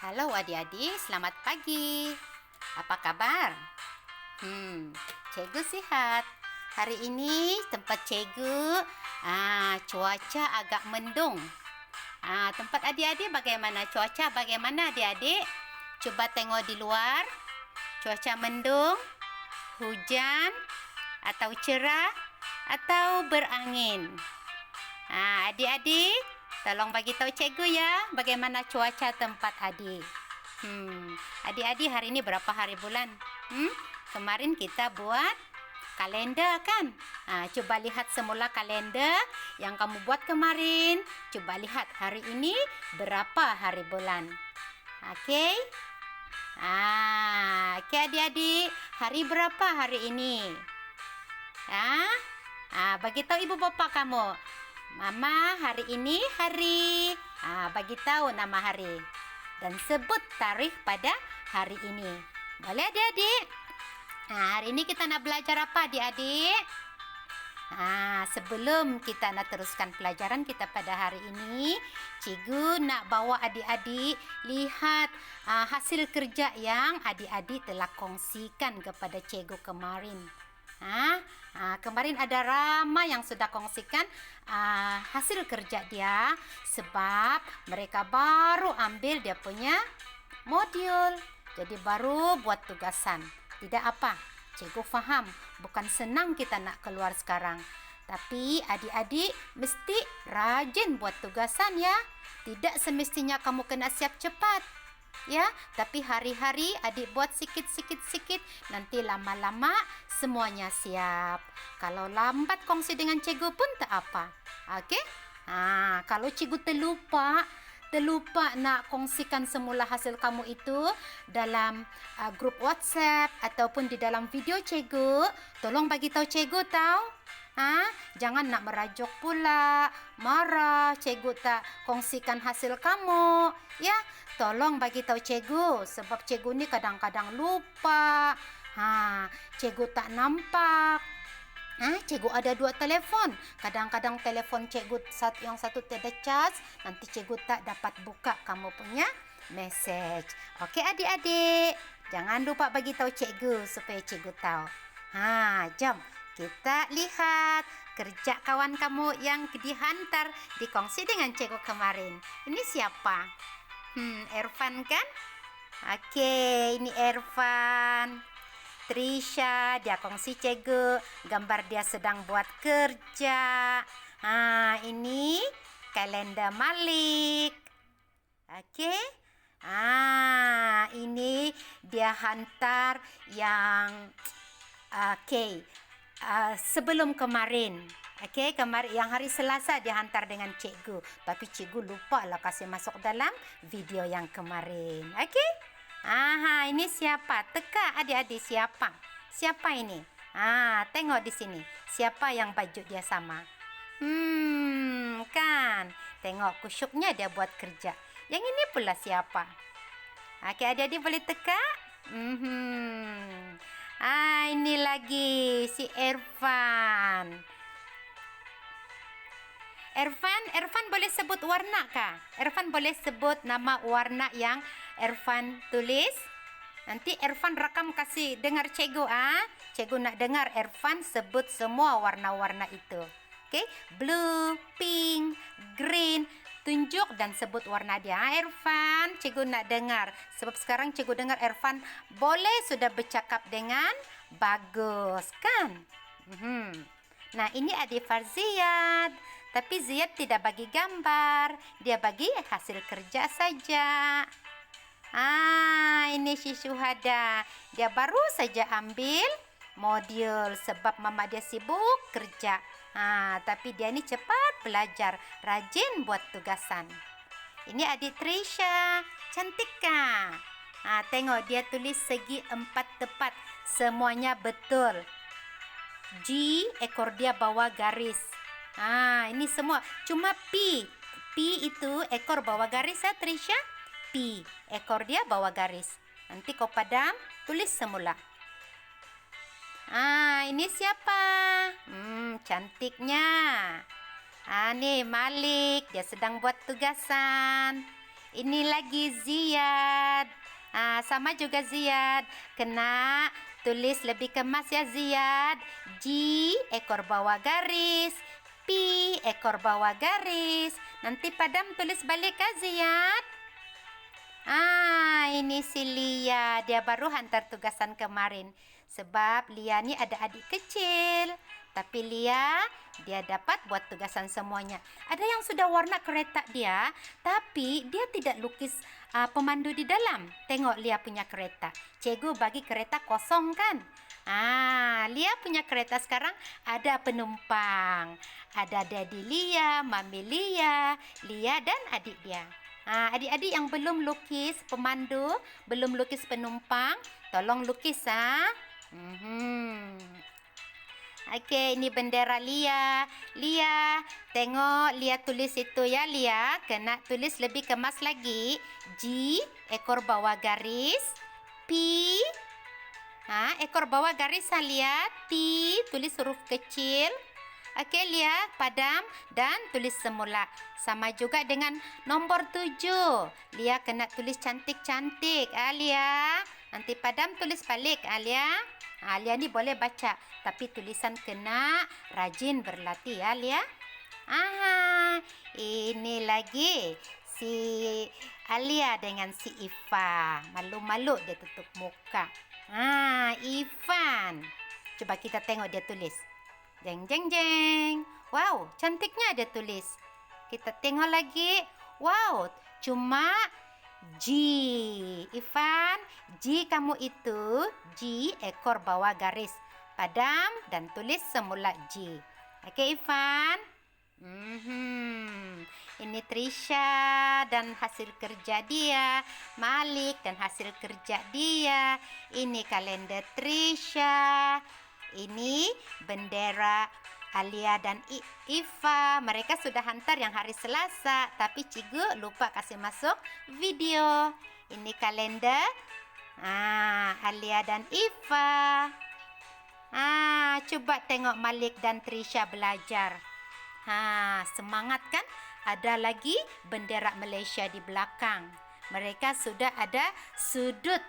Halo adik-adik, selamat pagi. Apa kabar? Cikgu sehat. Hari ini tempat cikgu cuaca agak mendung. Tempat adik-adik bagaimana? Cuaca bagaimana adik-adik? Coba tengok di luar. Cuaca mendung, hujan, atau cerah, atau berangin. Adik-adik, tolong bagi tahu cikgu ya, bagaimana cuaca tempat adik. Adik-adik hari ini berapa hari bulan? Kemarin kita buat kalender kan? Coba lihat semula kalender yang kamu buat kemarin. Coba lihat hari ini berapa hari bulan. Oke? Oke adik-adik, hari berapa hari ini? Bagi tahu ibu bapak kamu. Mama, hari ini hari. Bagi tahu nama hari dan sebut tarikh pada hari ini. Boleh adik-adik? Hari ini kita nak belajar apa adik-adik? Sebelum kita nak teruskan pelajaran kita pada hari ini, cikgu nak bawa adik-adik lihat hasil kerja yang adik-adik telah kongsikan kepada cikgu kemarin. Kemarin ada ramai yang sudah kongsikan hasil kerja dia, sebab mereka baru ambil dia punya modul, jadi baru buat tugasan. Tidak apa, cikgu faham, bukan senang kita nak keluar sekarang, tapi adik-adik mesti rajin buat tugasan ya. Tidak semestinya kamu kena siap cepat ya, tapi hari-hari adik buat sikit-sikit, nanti lama-lama semuanya siap. Kalau lambat kongsi dengan cikgu pun tak apa. Okey? Kalau cikgu terlupa nak kongsikan semula hasil kamu itu dalam grup WhatsApp ataupun di dalam video cikgu, tolong bagi tahu cikgu tahu. Jangan nak merajuk pula, marah cikgu tak kongsikan hasil kamu ya. Tolong bagi tahu cikgu, sebab cikgu ni kadang-kadang lupa. Cikgu tak nampak. Cikgu ada 2 telefon. Kadang-kadang telefon cikgu yang satu tiada cas, nanti cikgu tak dapat buka kamu punya message. Okey adik-adik, jangan lupa bagi tahu cikgu supaya cikgu tahu. Jom kita lihat kerja kawan kamu yang dihantar dikongsi dengan cikgu kemarin. Ini siapa? Ervan kan? Okey, ini Ervan. Trisha, dia kongsi cikgu gambar dia sedang buat kerja. Ini kalender Malik. Okey. Ini dia hantar yang sebelum kemarin. Okey, kemarin yang hari Selasa dia hantar dengan cikgu, tapi cikgu lupa lah kasih masuk dalam video yang kemarin. Okey? Ini siapa? Teka adik-adik siapa? Siapa ini? Tengok di sini. Siapa yang baju dia sama? Kan? Tengok kusyuknya dia buat kerja. Yang ini pula siapa? Okey, adik-adik boleh teka? Ini lagi si Ervan. Ervan boleh sebut warna kah? Ervan boleh sebut nama warna yang Ervan tulis? Nanti Ervan rekam kasih dengar cikgu. Cikgu nak dengar Ervan sebut semua warna-warna itu. Okey, blue, pink, green, tunjuk dan sebut warna dia. Ervan, cikgu nak dengar. Sebab sekarang cikgu dengar Ervan boleh sudah bercakap dengan bagus kan? Nah, ini adik Farziyad. Tapi Ziyad tidak bagi gambar, dia bagi hasil kerja saja. Ini si Syuhada, dia baru saja ambil modul sebab mama dia sibuk kerja. Tapi dia ni cepat belajar, rajin buat tugasan. Ini adik Trisha, cantik kah? Tengok dia tulis segi 4 tepat, semuanya betul. G, ekor dia bawah garis. Ini semua cuma P itu ekor bawah garis ya Trisha. P ekor dia bawah garis. Nanti kau padam tulis semula. Ini siapa? Cantiknya. Nih Malik, dia sedang buat tugasan. Ini lagi Ziyad. Sama juga Ziyad. Kena tulis lebih kemas ya Ziyad. J, ekor bawah garis. P, ekor bawah garis. Nanti Padam tulis balik ya Ziyad. Ini si Lia. Dia baru hantar tugasan kemarin. Sebab Lia ni ada adik kecil. Tapi Lia, dia dapat buat tugasan semuanya. Ada yang sudah warna kereta dia, tapi dia tidak lukis pemandu di dalam. Tengok Lia punya kereta. Cikgu bagi kereta kosong kan? Lia punya kereta sekarang ada penumpang. Ada Daddy Lia, Mami Lia, Lia dan adik dia. Adik-adik yang belum lukis pemandu, belum lukis penumpang, tolong lukis Okey, ini bendera Lia. Lia, tengok Lia tulis itu ya Lia. Kena tulis lebih kemas lagi. J, ekor bawah garis. P, ekor bawah garis Lia. T, tulis huruf kecil. Okey Lia, Padam dan tulis semula. Sama juga dengan nombor 7. Lia kena tulis cantik-cantik. Lia, nanti Padam tulis balik Lia. Lia ni boleh baca, tapi tulisan kena rajin berlatih ya Lia. Ini lagi si Alia dengan si Ifa. Malu-malu dia tutup muka. Ifan. Coba kita tengok dia tulis. Jeng jeng jeng. Wow, cantiknya dia tulis. Kita tengok lagi. Wow, cuma J. Ifan, J kamu itu J ekor bawah garis. Padam dan tulis semula J. Okey Ifan. Ini Trisha dan hasil kerja dia. Malik dan hasil kerja dia. Ini kalender Trisha. Ini bendera Alia dan Ifa. Mereka sudah hantar yang hari Selasa, tapi Cikgu lupa kasih masuk video. Ini kalender Alia dan Ifa. Coba tengok Malik dan Trisha belajar. Semangat kan? Ada lagi bendera Malaysia di belakang. Mereka sudah ada sudut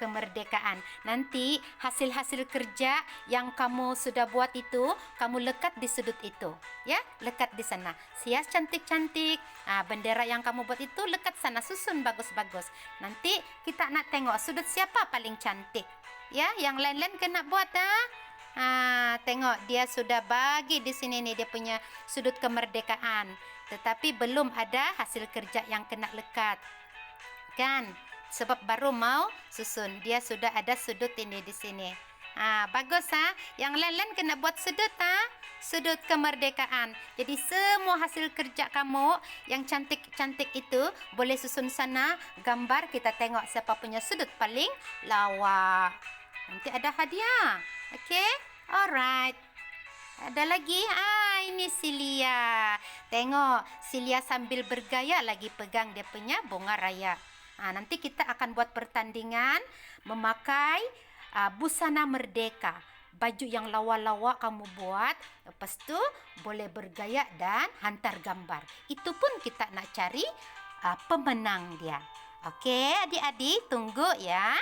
kemerdekaan. Nanti hasil-hasil kerja yang kamu sudah buat itu, kamu lekat di sudut itu. Ya, lekat di sana. Hias cantik-cantik. Bendera yang kamu buat itu lekat sana, susun bagus-bagus. Nanti kita nak tengok sudut siapa paling cantik. Ya, yang lain-lain kena buat tengok dia sudah bagi di sini nih dia punya sudut kemerdekaan. Tetapi belum ada hasil kerja yang kena lekat. Kan? Sebab baru mau susun. Dia sudah ada sudut ini di sini. Bagus Yang lain-lain kena buat sudut Sudut kemerdekaan. Jadi semua hasil kerja kamu yang cantik-cantik itu boleh susun sana. Gambar kita tengok siapa punya sudut paling lawa. Nanti ada hadiah. Okey? Alright. Ada lagi? Ini si Lia. Tengok, si Lia sambil bergaya lagi pegang dia punya bunga raya. Nanti kita akan buat pertandingan memakai busana merdeka. Baju yang lawa-lawa kamu buat. Lepas tu boleh bergaya dan hantar gambar. Itu pun kita nak cari pemenang dia. Okey, adik-adik tunggu ya.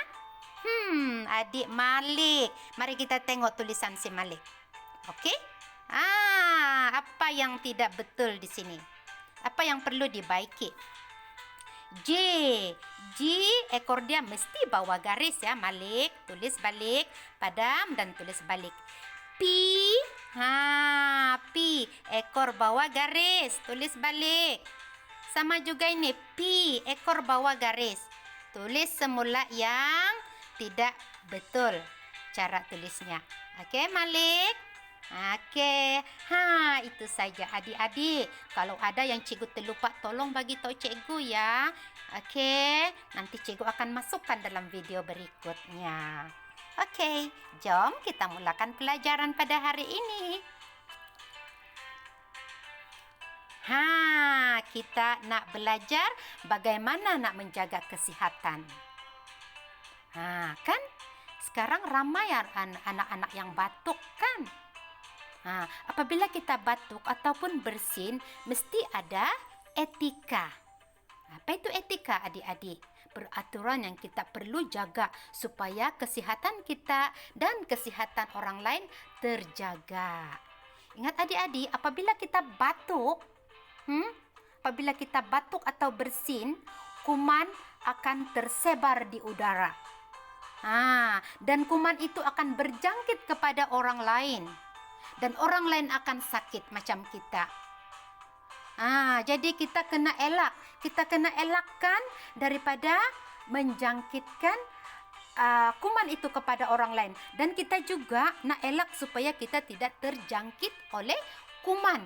Adik Malik. Mari kita tengok tulisan si Malik. Okey? Apa yang tidak betul di sini? Apa yang perlu dibaiki? J ekor dia mesti bawa garis ya Malik. Tulis balik. Padam dan tulis balik. P ekor bawa garis. Tulis balik. Sama juga ini P ekor bawa garis. Tulis semula yang tidak betul cara tulisnya. Okey Malik? Okey. Itu saja adik-adik. Kalau ada yang cikgu terlupa, tolong bagi tahu cikgu ya. Okey. Nanti cikgu akan masukkan dalam video berikutnya. Okey, jom kita mulakan pelajaran pada hari ini. Kita nak belajar bagaimana nak menjaga kesihatan. Kan? Sekarang ramai anak-anak yang batuk kan? Apabila kita batuk ataupun bersin, mesti ada etika. Apa itu etika adik-adik? Peraturan yang kita perlu jaga supaya kesehatan kita dan kesehatan orang lain terjaga. Ingat adik-adik, apabila kita batuk, atau bersin, kuman akan tersebar di udara. Dan kuman itu akan berjangkit kepada orang lain. Dan orang lain akan sakit macam kita. Jadi kita kena elak. Kita kena elakkan daripada menjangkitkan kuman itu kepada orang lain. Dan kita juga nak elak supaya kita tidak terjangkit oleh kuman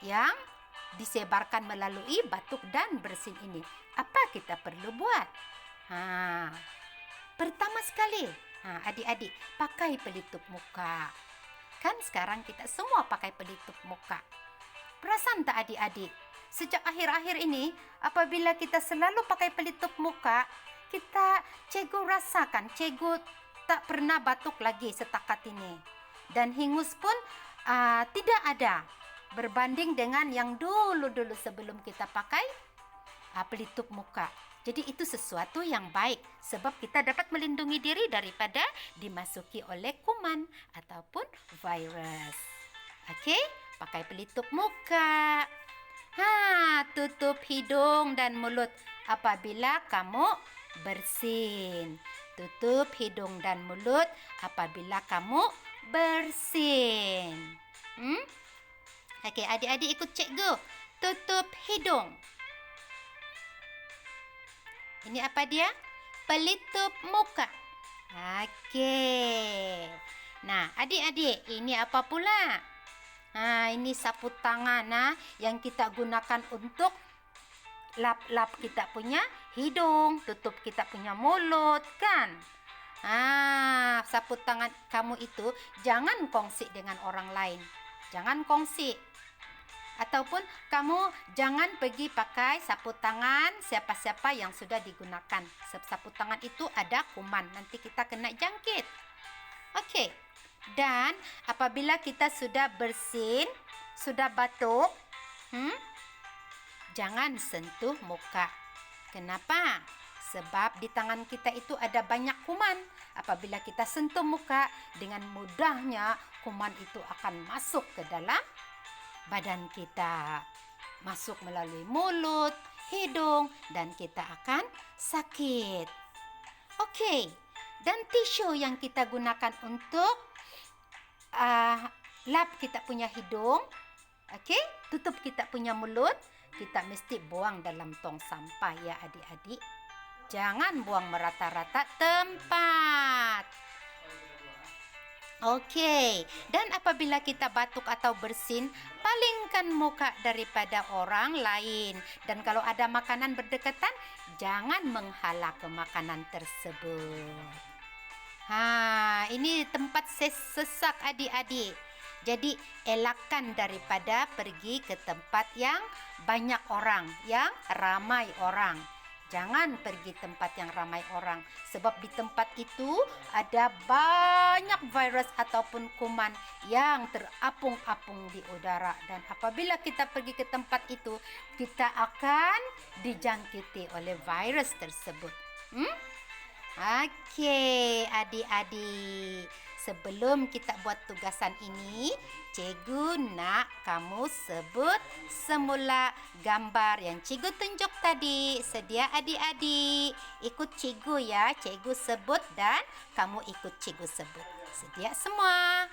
yang disebarkan melalui batuk dan bersin ini. Apa kita perlu buat? Pertama sekali, adik-adik, pakai pelitup muka. Kan sekarang kita semua pakai pelitup muka. Perasan tak adik-adik? Sejak akhir-akhir ini, apabila kita selalu pakai pelitup muka, cikgu rasakan, cikgu tak pernah batuk lagi setakat ini. Dan hingus pun tidak ada. Berbanding dengan yang dulu-dulu sebelum kita pakai pelitup muka. Jadi itu sesuatu yang baik sebab kita dapat melindungi diri daripada dimasuki oleh kuman ataupun virus. Okey, pakai pelitup muka. Tutup hidung dan mulut apabila kamu bersin. Tutup hidung dan mulut apabila kamu bersin. Okey, adik-adik ikut cikgu. Tutup hidung. Ini apa dia? Pelitup muka. Okey. Nah, adik-adik, ini apa pula? Ini sapu tangan yang kita gunakan untuk lap-lap kita punya hidung, tutup kita punya mulut, kan? Sapu tangan kamu itu jangan kongsi dengan orang lain. Jangan kongsi. Ataupun kamu jangan pergi pakai sapu tangan siapa-siapa yang sudah digunakan. Sapu tangan itu ada kuman, nanti kita kena jangkit. Okey. Dan apabila kita sudah bersin, sudah batuk, jangan sentuh muka. Kenapa? Sebab di tangan kita itu ada banyak kuman. Apabila kita sentuh muka, dengan mudahnya kuman itu akan masuk ke dalam badan kita. Masuk melalui mulut, hidung, dan kita akan sakit. Okey. Dan tisu yang kita gunakan untuk lap kita punya hidung, okey, tutup kita punya mulut, kita mesti buang dalam tong sampah ya adik-adik. Jangan buang merata-rata tempat. Okey, dan apabila kita batuk atau bersin, palingkan muka daripada orang lain. Dan kalau ada makanan berdekatan, jangan menghala ke makanan tersebut. Ini tempat sesak adik-adik. Jadi elakkan daripada pergi ke tempat yang banyak orang, yang ramai orang. Jangan pergi tempat yang ramai orang. Sebab di tempat itu ada banyak virus ataupun kuman yang terapung-apung di udara. Dan apabila kita pergi ke tempat itu, kita akan dijangkiti oleh virus tersebut. Okey, adik-adik. Sebelum kita buat tugasan ini, cikgu nak kamu sebut semula gambar yang cikgu tunjuk tadi. Sedia adik-adik? Ikut cikgu ya. Cikgu sebut dan kamu ikut cikgu sebut. Sedia semua?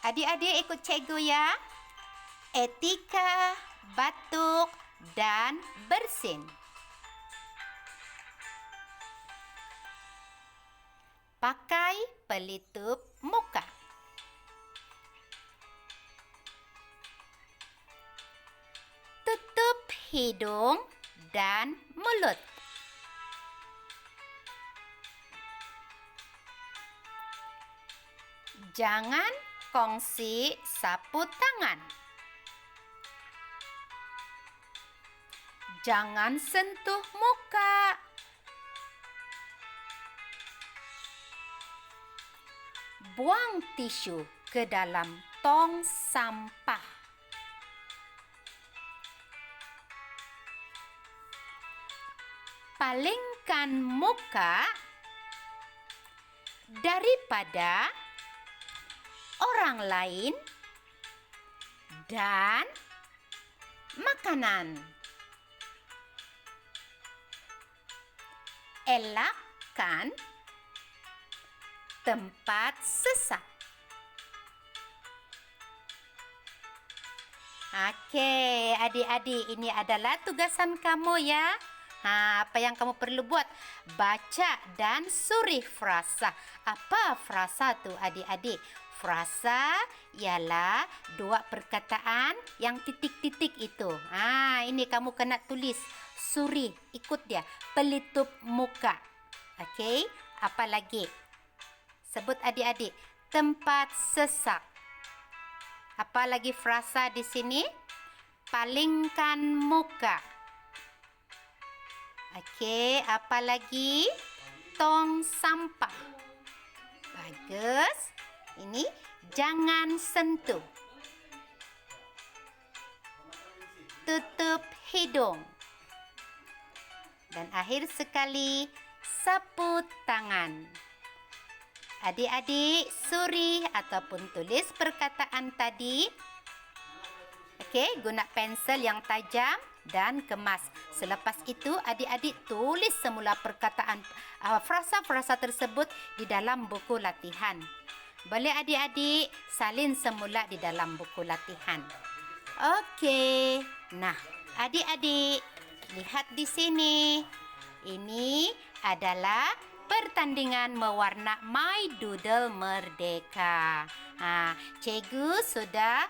Adik-adik ikut cikgu ya. Etika, batuk, dan bersin. Pakai pelitup muka. Tutup hidung dan mulut. Jangan kongsi sapu tangan. Jangan sentuh muka. Buang tisu ke dalam tong sampah. palingkan muka daripada orang lain dan makanan. Elakkan tempat sesak. Oke, adik-adik, ini adalah tugasan kamu ya. Apa yang kamu perlu buat? Baca dan surih frasa. Apa frasa tuh adik-adik? Frasa ialah dua perkataan yang titik-titik itu. Ini kamu kena tulis. Surih, ikut dia. Pelitup muka. Oke, apa lagi? Sebut adik-adik. Tempat sesak. Apa lagi frasa di sini? Palingkan muka. Oke, apa lagi? Tong sampah. Bagus. Ini jangan sentuh. Tutup hidung. Dan akhir sekali, sapu tangan. Adik-adik, surih ataupun tulis perkataan tadi. Oke, guna pensel yang tajam dan kemas. Selepas itu, adik-adik tulis semula perkataan frasa-frasa tersebut di dalam buku latihan. Boleh adik-adik salin semula di dalam buku latihan. Oke. Nah, adik-adik, lihat di sini. Ini adalah pertandingan mewarna My Doodle Merdeka. Cikgu sudah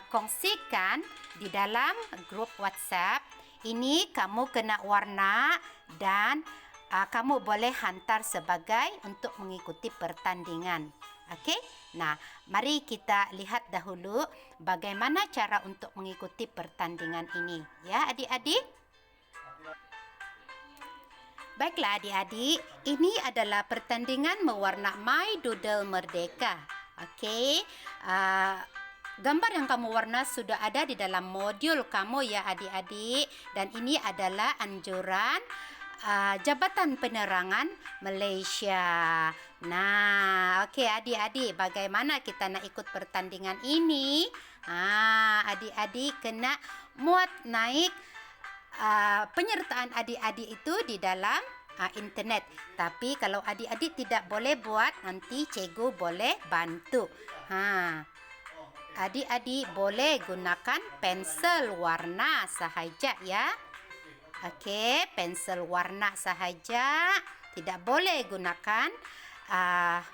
kongsikan di dalam grup WhatsApp. Ini kamu kena warna dan kamu boleh hantar sebagai untuk mengikuti pertandingan. Oke? Nah, mari kita lihat dahulu bagaimana cara untuk mengikuti pertandingan ini. Ya, adik-adik? Baiklah adik-adik, ini adalah pertandingan mewarna My Doodle Merdeka. Oke, gambar yang kamu warna sudah ada di dalam modul kamu ya adik-adik. Dan ini adalah anjuran Jabatan Penerangan Malaysia. Nah, oke adik-adik, bagaimana kita nak ikut pertandingan ini? Adik-adik kena muat naik penyertaan adik-adik itu di dalam internet. Tapi kalau adik-adik tidak boleh buat, nanti cikgu boleh bantu. Adik-adik boleh gunakan pensel warna sahaja ya. Oke, pensel warna sahaja. Tidak boleh gunakan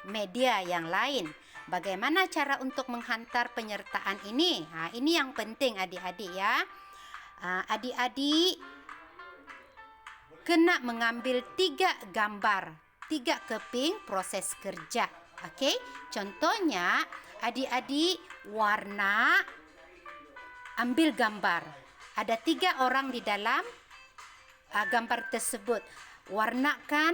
media yang lain. Bagaimana cara untuk menghantar penyertaan ini? Ini yang penting adik-adik ya. Adik-adik kena mengambil 3 gambar, 3 keping proses kerja. Okey, contohnya adik-adik warna, ambil gambar. Ada 3 orang di dalam gambar tersebut. Warnakan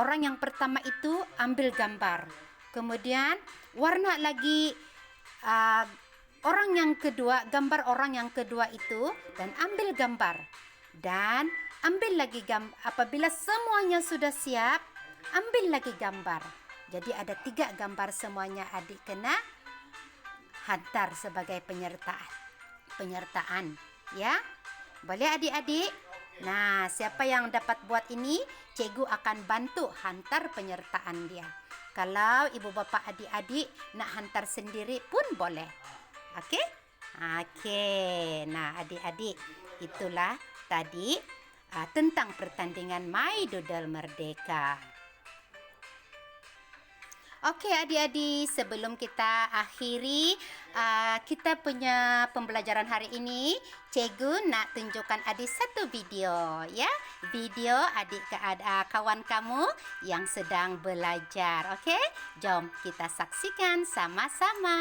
orang yang pertama itu, ambil gambar. Kemudian warna lagi orang yang kedua, gambar orang yang kedua itu, dan ambil gambar. Dan ambil lagi gambar. Apabila semuanya sudah siap, ambil lagi gambar. Jadi ada 3 gambar semuanya adik kena hantar sebagai penyertaan. Ya, boleh adik-adik? Nah, siapa yang dapat buat ini, cikgu akan bantu hantar penyertaan dia. Kalau ibu bapa adik-adik nak hantar sendiri pun boleh. Okey? Okey. Nah, adik-adik, itulah tadi tentang pertandingan My Doodle Merdeka. Okey adik-adik, sebelum kita akhiri kita punya pembelajaran hari ini, cikgu nak tunjukkan adik satu video ya. Video adik kawan kamu yang sedang belajar. Okey? Jom kita saksikan sama-sama.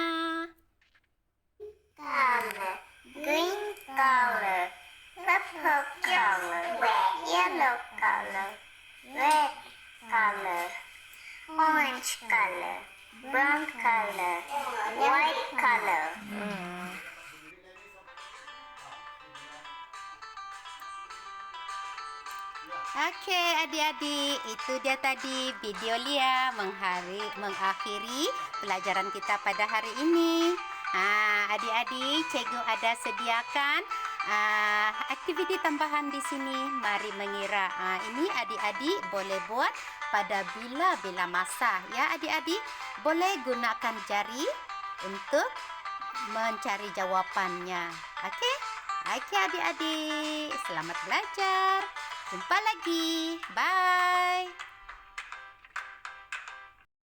Color, green color, purple color, yellow color, red color, orange color, brown color, white color. Oke, adik-adik, itu dia tadi video Lia mengakhiri pelajaran kita pada hari ini. Adik-adik, cikgu ada sediakan aktiviti tambahan di sini. Mari mengira. Ini adik-adik boleh buat pada bila-bila masa. Ya, adik-adik boleh gunakan jari untuk mencari jawapannya. Oke? Oke, adik-adik. Selamat belajar. Jumpa lagi. Bye.